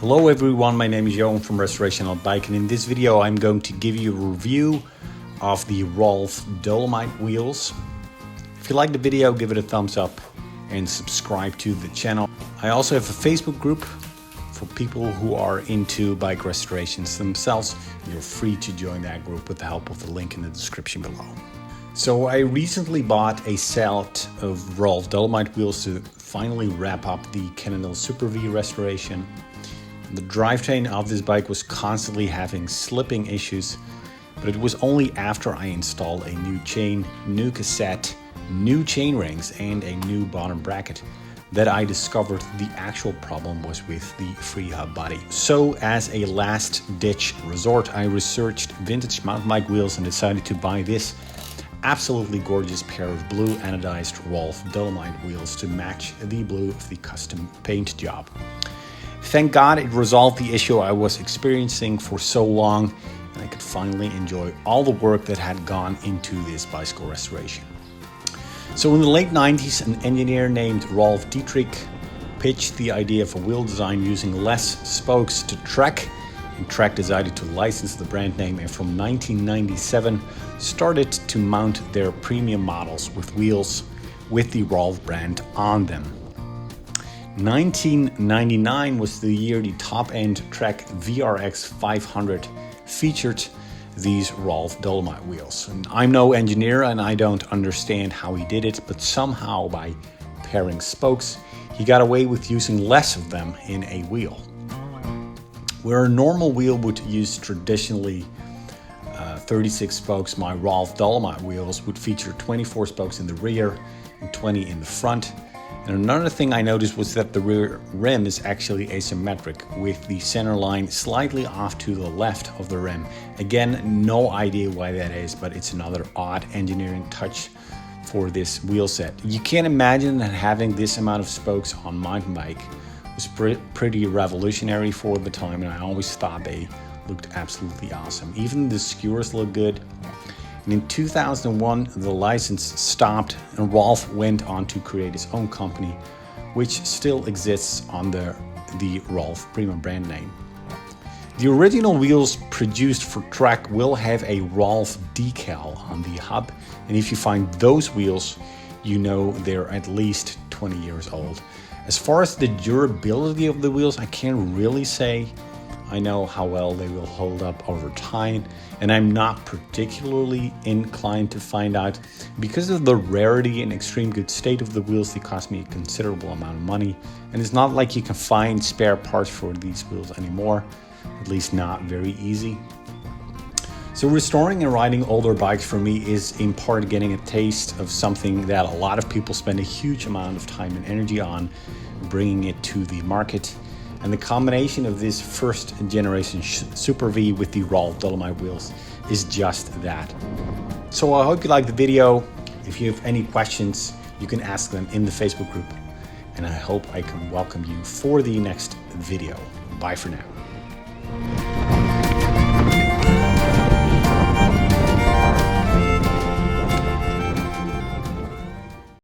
Hello everyone, my name is Johan from Restoration on Bike, and in this video I'm going to give you a review of the Rolf Dolomite wheels. If you like the video, give it a thumbs up and subscribe to the channel. I also have a Facebook group for people who are into bike restorations themselves. You're free to join that group with the help of the link in the description below. So I recently bought a set of Rolf Dolomite wheels to finally wrap up the Cannondale Super V restoration. The drivetrain of this bike was constantly having slipping issues, but it was only after I installed a new chain, new cassette, new chain rings, and a new bottom bracket that I discovered the actual problem was with the freehub body. So as a last-ditch resort, I researched vintage mountain bike wheels and decided to buy this absolutely gorgeous pair of blue anodized Rolf Dolomite wheels to match the blue of the custom paint job. Thank God it resolved the issue I was experiencing for so long, and I could finally enjoy all the work that had gone into this bicycle restoration. So in the late 90s, an engineer named Rolf Dietrich pitched the idea of a wheel design using less spokes to Trek, and Trek decided to license the brand name, and from 1997 started to mount their premium models with wheels with the Rolf brand on them. 1999 was the year the top-end Trek VRX 500 featured these Rolf Dolomite wheels. And I'm no engineer and I don't understand how he did it, but somehow by pairing spokes, he got away with using less of them in a wheel. Where a normal wheel would use traditionally 36 spokes, my Rolf Dolomite wheels would feature 24 spokes in the rear and 20 in the front. And another thing I noticed was that the rear rim is actually asymmetric, with the center line slightly off to the left of the rim. Again, no idea why that is, but it's another odd engineering touch for this wheel set. You can't imagine that having this amount of spokes on mountain bike was pretty revolutionary for the time, and I always thought they looked absolutely awesome. Even the skewers look good. And in 2001, the license stopped and Rolf went on to create his own company, which still exists under the Rolf premium brand name. The original wheels produced for Trek will have a Rolf decal on the hub, and if you find those wheels, you know they're at least 20 years old. As far as the durability of the wheels, I can't really say. I know how well they will hold up over time, and I'm not particularly inclined to find out. Because of the rarity and extreme good state of the wheels, they cost me a considerable amount of money, and it's not like you can find spare parts for these wheels anymore, at least not very easy. So restoring and riding older bikes for me is in part getting a taste of something that a lot of people spend a huge amount of time and energy on, bringing it to the market. And the combination of this first generation Super V with the Rolf Dolomite wheels is just that. So I hope you liked the video. If you have any questions, you can ask them in the Facebook group. And I hope I can welcome you for the next video. Bye for now.